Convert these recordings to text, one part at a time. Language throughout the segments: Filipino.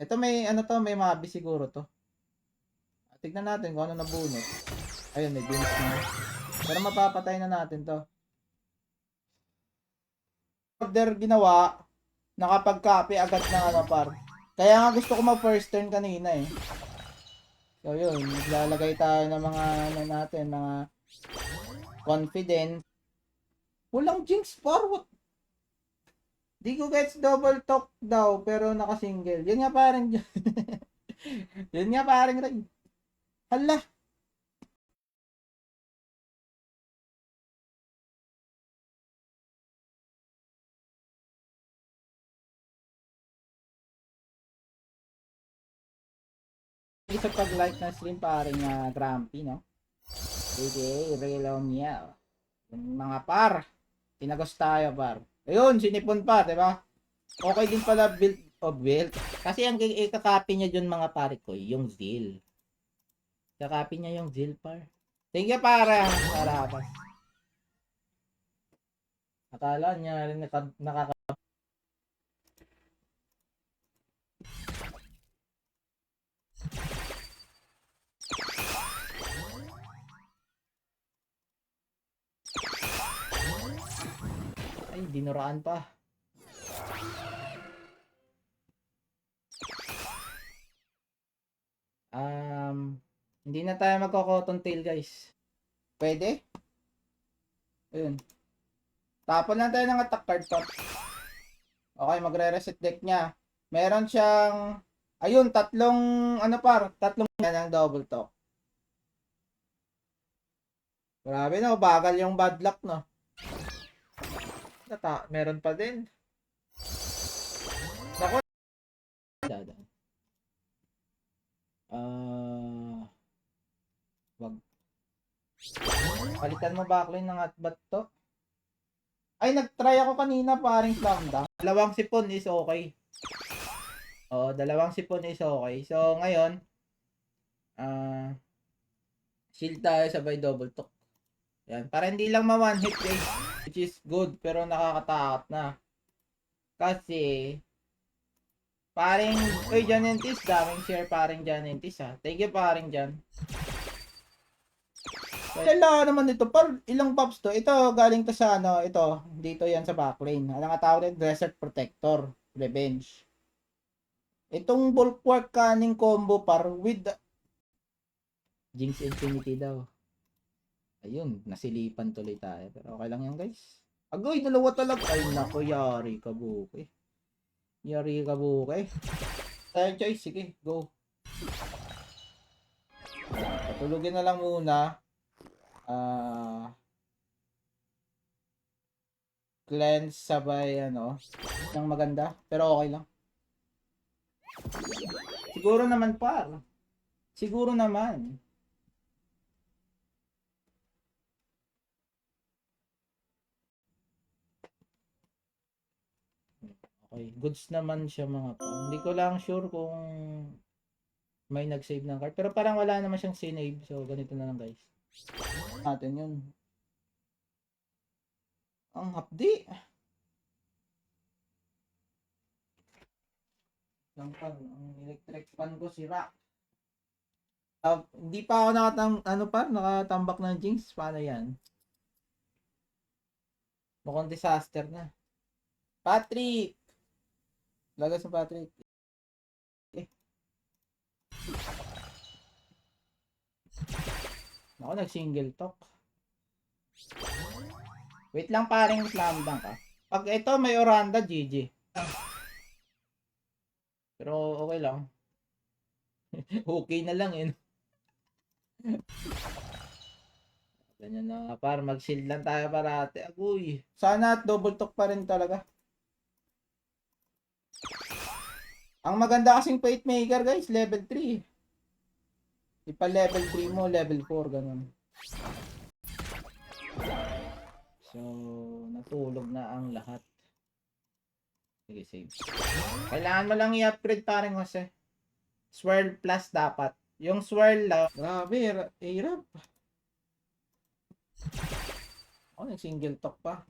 Ito may ano to, may mabi siguro to. Tignan natin kung ano nabunot. Ayun, may beans na. Pero mapapatay na natin to. Order ginawa, nakapag-copy agad ng ano par. Kaya nga gusto ko mag-first turn kanina eh. So yun, maglalagay tayo ng mga ano natin, mga confident. Walang jinx par, what? Di ko gets double talk daw, pero naka-single. Yun nga parang, yun nga parang Ray. Hala, isa pag-like na stream paring Grumpy, no? AKA Relo Miel. Yung mga par, tinagos tayo par. Ayun, sinipon pa, di ba? Okay din pala build of build. Kasi ang ikakopy niya dyan mga pare ko, yung Zeal. Kakopy niya yung Zeal par. Thank you para Habas. Akala niya rin nakaka... Ay, dinuraan pa. Hindi na tayo magko-cotton tail guys. Pwede? Ayun. Tapon lang tayo ng attack card pa. Okay, magre-reset deck niya. Meron siyang... Ayun, tatlong... Ano par? Tatlong na ng double talk. Grabe no, bagal yung bad luck no. Meron pa din. Nako. Wag. Palitan mo backline ng atbat to. Ay, nag-try ako kanina paring slam dunk. Dalawang sipon is okay. Oo, dalawang sipon is okay. So, ngayon, shield tayo sabay double talk. Yan. Para hindi lang ma-one hit guys. Which is good, pero nakakatakot na. Kasi, paring, oy, Janentis, daming share paring Janentis ha. Thank you paring Jan. Kailangan naman ito, par ilang pops to? Ito, galing to sa ano, ito, dito yan sa backlane. Ano nga tawag rin? Desert Protector, Revenge. Itong Bulwark Canning combo par with Jinx Infinity daw. Ayun, nasilipan tuloy tayo. Pero okay lang yan guys. Agoy, dalawa talaga. Ay nako, yari ka buke. Yari ka buke. Tayo choice, sige, go. Patulugin na lang muna. Cleanse sabay ano, ng maganda. Pero okay lang. Siguro naman par. Siguro naman. Okay, goods naman siya mga pa. Hindi ko lang sure kung may nag-save ng card. Pero parang wala naman siyang sinave. So, ganito na lang guys. Natin yun. Ang hapdi. Ang electric fan ko sira. Hindi pa ako nakatambak ng Jinx. Paano yan? Mukhang disaster na. Patrick! Lagas sa Patrick. Ako nag-single talk. Wait lang paring slam dunk ah. Pag ito may Oranda, GG. Pero okay lang. Okay na lang eh. Ganyan na. Para mag-shield lang tayo parate. Agoy. Sana double talk pa rin talaga. Ang maganda kasing fate maker guys, level 3. Ipa level 3 mo, level 4, ganun. So, natulog na ang lahat. Sige, save. Kailangan mo lang i-upgrade paring Jose. Swirl plus dapat. Yung swirl lang. Grabe, hirap. Oh, nag-single talk pa.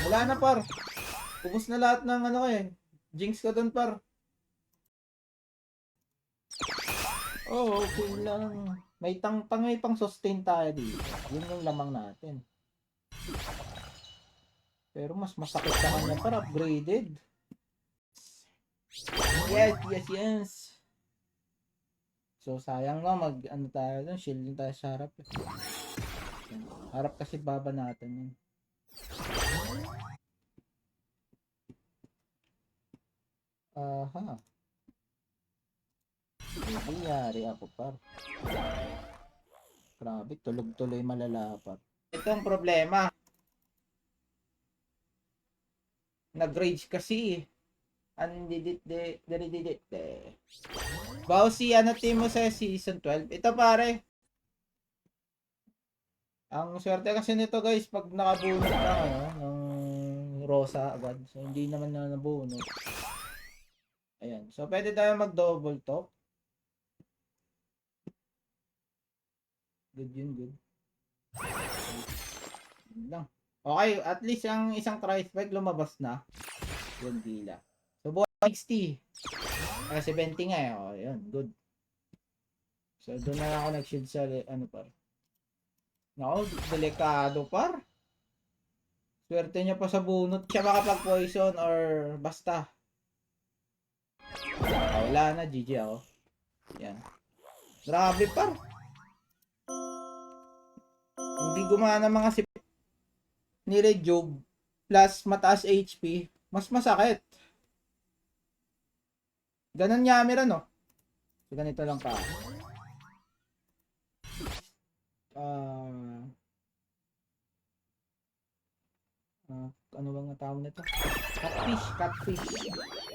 Wala na par. Ubus na lahat ng ano eh. Jinx ko dun par. Oh, okay lang. May pang sustain tayo dito. Yun yung lamang natin. Pero mas masakit sa kanya para upgraded. Yes, yes, yes. So sayang no, mag ano tayo dun, shield din tayo sa harap. Harap kasi baba natin yun. Aha. Hindi yari ako par. Grabe, tulog tuloy malala par. Ito ang problema. Nag-rage kasi. Andidit de, didit de. Bausi, ano team mo sa season 12? Ito pare. Ang swerte kasi nito guys, pag nakabunot ng ano, ng Rosa agad. So hindi naman na nabunot. Ayan. So pwede tayo mag-double top. Good yun, good. Yun lang. Okay, at least ang isang tri-spike lumabas na. Yun, gila. So buwan 60. 70 nga eh. Oh, yun, good. So doon na lang ako nag-shield sa ano par. Nako, delikado par. Swerte niya pa sa bunot. Siya makapag-poison or basta. Wala na, GG ako. Yan. Grabe par. Hindi gumana mga sip ni Rejuve plus mataas HP. Mas masakit. Ganun niya amira no. So, ganito lang pa. Uh, ano bang tawag nito? Catfish, catfish.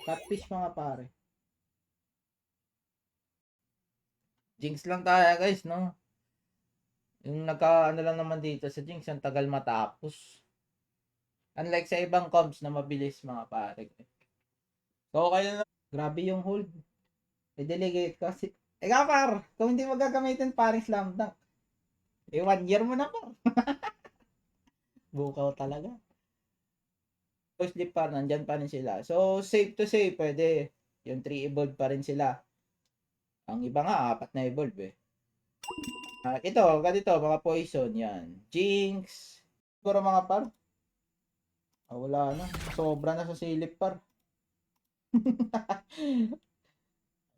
Catfish mga pare. Jinx lang tayo guys, no? Yung ano lang naman dito sa Jinx, ang tagal matapos. Unlike sa ibang comps na mabilis mga pare. So, okay na. Grabe yung hold. I-delegate kasi. Ikaw par, kung hindi mo gagamitin paring slam dunk. 1 year mo na par. Bukaw talaga. Sleep par, nandyan pa rin sila. So, safe to say, pwede. Yung 3 evolve pa rin sila. Ang iba nga, 4 na evolve eh. Ito, ganito, mga poison, yan. Jinx. Siguro mga par. Wala na. Sobra na sa silip par.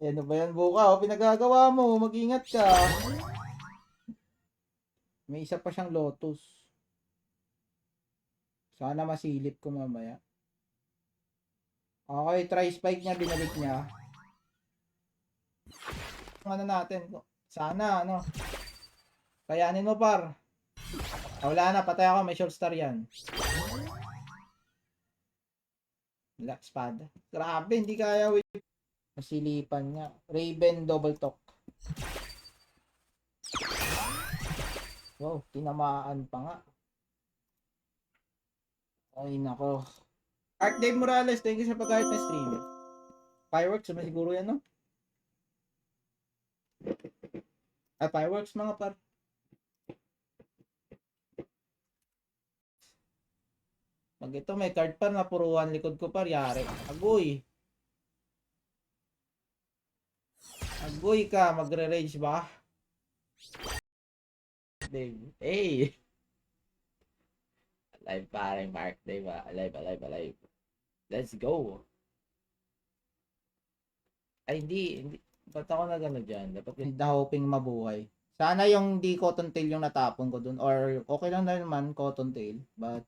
Ano ba yan, Bukaw? Pinagagawa mo, mag-ingat ka. May isa pa siyang Lotus. Sana masilip ko mamaya. Okay, try spike niya, binalik niya. Ano natin? Sana, ano. Kayanin mo, par. Wala na, patay ako. May short star yan. Wala, espada. Grabe, hindi kaya. Masilipan nga. Raven, double talk. Wow, tinamaan pa nga. Ay, nako. Art Dave Morales, thank you sa pag-art na stream. Fireworks, naman siguro yan, no? Fireworks mga par. Pag ito may card par na puruan likod ko par, yari. Agoy. Agoy ka, magre-rage ba? Dave. Hey! Alive parang Mark Dave ba? Alive, alive, alive. Let's go. Ay, hindi. Ba't ako na gano'n dyan? Dapat hindi na hoping mabuhay. Sana yung di cotton tail yung natapon ko dun. Or okay lang na naman cotton tail. But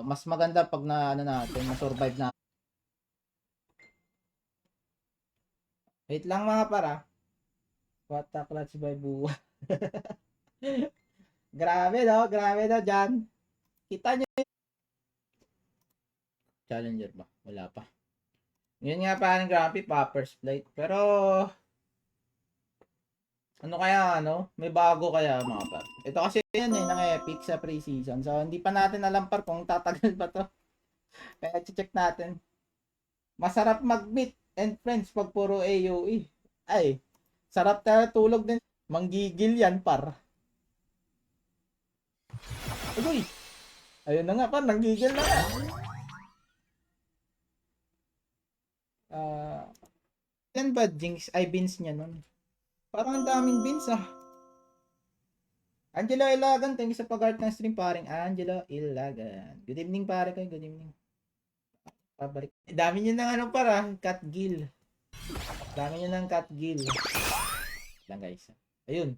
mas maganda pag na ano natin, na-survive na. Wait lang mga para. What the clutch by buwa. Grabe no dyan. Kita nyo. Challenger ba? Wala pa. Yun nga parang grabe, Popper's Flight. Pero ano kaya ano? May bago kaya mga par. Ito kasi yan eh, nang epic sa preseason. So hindi pa natin alam par kung tatagal ba to. Kaya check natin. Masarap mag-meet and friends pag puro AOE. Ay, sarap tayo tulog din. Manggigil yan par. Uy! Ayun na nga par, nanggigil na nga. Ilan ba Jinx ay beans niya nun? Parang ang daming beans ah. Angelo Ilagan, thank you sa pag-art ng stream paring Angelo Ilagan. Good evening pare ko, good evening. Pabalik. Dami niyo ng ano para, cat gill. Dami niyo ng cat gill. Lang guys. Ayun.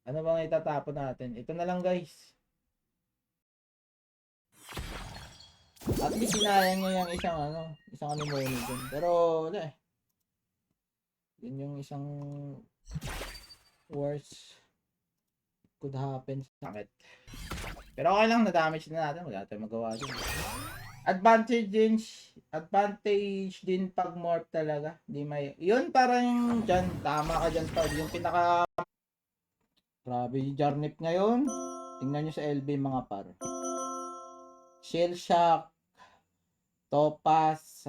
Ano bang itatapon natin? Ito na lang guys. At least sinayang niya yung isang anemone dun. Pero wala eh. Yun yung isang worst could happen. Sakit. Pero okay lang, na-damage na natin. Wala tayong magawa dun. Advantage din pag morph talaga. Di may, yun parang dyan, tama ka dyan pa. Yung pinaka, grabe yung Jarnip ngayon. Tingnan nyo sa LB mga par. Shell Shock, Topaz,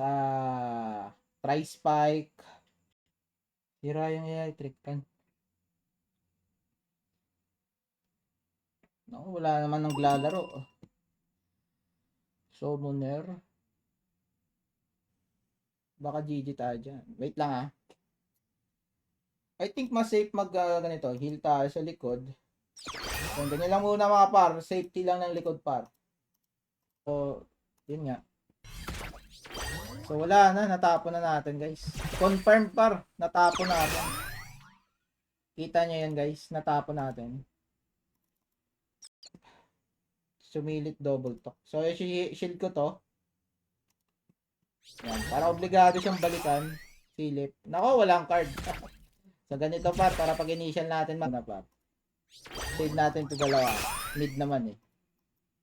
Tri-Spike. Sira yung electric pan. No, wala naman naglalaro. Summoner. Baka GG tayo dyan. Wait lang ah. I think mas safe ganito. Heal tayo sa likod. So, ganyan lang muna mga par. Safety lang ng likod par. So, yun nga. So, wala na. Natapon na natin guys. Confirmed par. Natapon natin. Kita nyo yan guys. Natapon natin. Sumilit double talk. So, shield ko to. Yan. Para obligado siyang balikan. Silip. Nako, walang card. So, ganito par. Para pag initial natin na par. Save natin ito dalawa. Mid naman eh.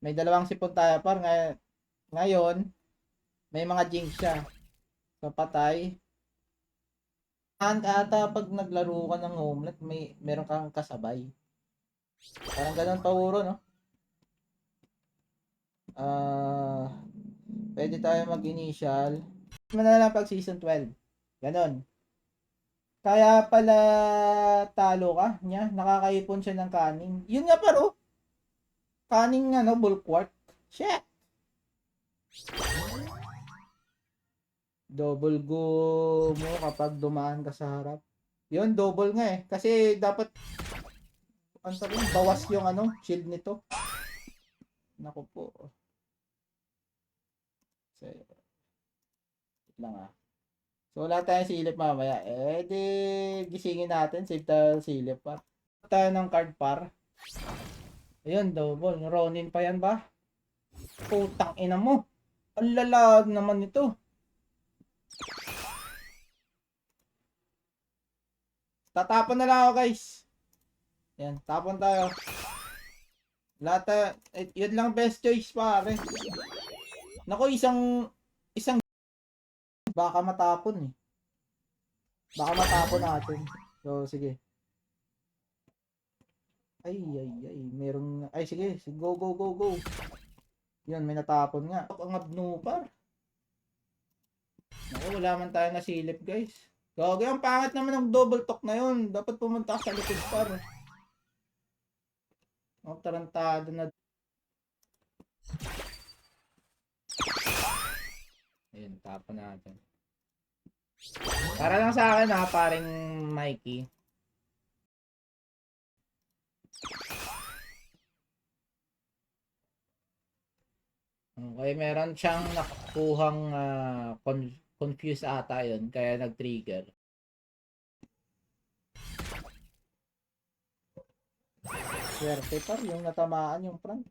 May dalawang sipon tayo par. Ngayon, may mga jinx siya. So, patay. Ata pag naglaro ka ng homelet, meron kang kasabay. Parang ganun pauro, no? Pwede tayo mag-initial. Na lang pag season 12. Ganon. Kaya pala talo ka niya. Nakakaipon siya ng kaning. Yun nga paro. Kaning bulwark. Shit. Double go mo kapag dumaan ka sa harap. Yun, double nga eh. Kasi dapat bawas yung shield nito. Naku po. Wait lang ah. So wala tayong silip mamaya. Di gisingin natin. Save tayo silip pa. Tayo ng card par. Ayun, double. Ronin pa yan ba? Putang ina mo. Ang lalag naman ito. Tatapon na lang ako guys. Yan, tapon tayo. Lahat yun lang best choice pare. Nako, isang baka matapon eh. Baka matapon natin. So, sige. Ay, merong, sige, go. Yan, may natapon nga. Ang abnupar. Nako, wala man tayo nasilip guys. Gagi, ang pangit naman ng double talk na yun. Dapat pumunta sa likod par. Tarantado na. Ayun, tapon natin. Para lang sa akin paring Mikey. Okay, meron siyang nakukuhang confused ata yun, kaya nag-trigger. Swerte pa yung natamaan yung front.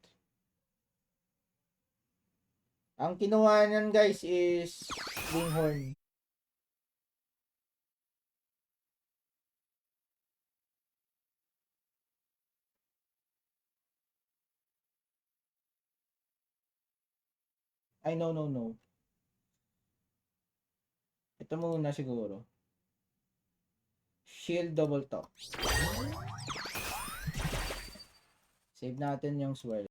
Ang kinuha niyan guys is Winghorn. Ay, no. Ito muna siguro. Shield double talk. Save natin yung swirl.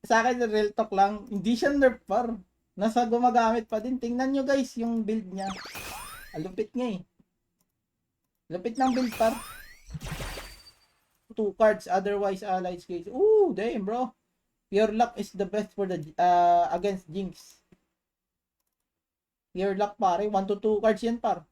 Sa akin, real talk lang, hindi siya nerf par. Nasa gumagamit pa din. Tingnan nyo guys, yung build niya. Lupit nga eh. Lupit ng build par. 2 cards, otherwise allies case. Ooh, damn bro. Pure luck is the best for the against Jinx. Pure luck pare, 1 to 2 cards yan par.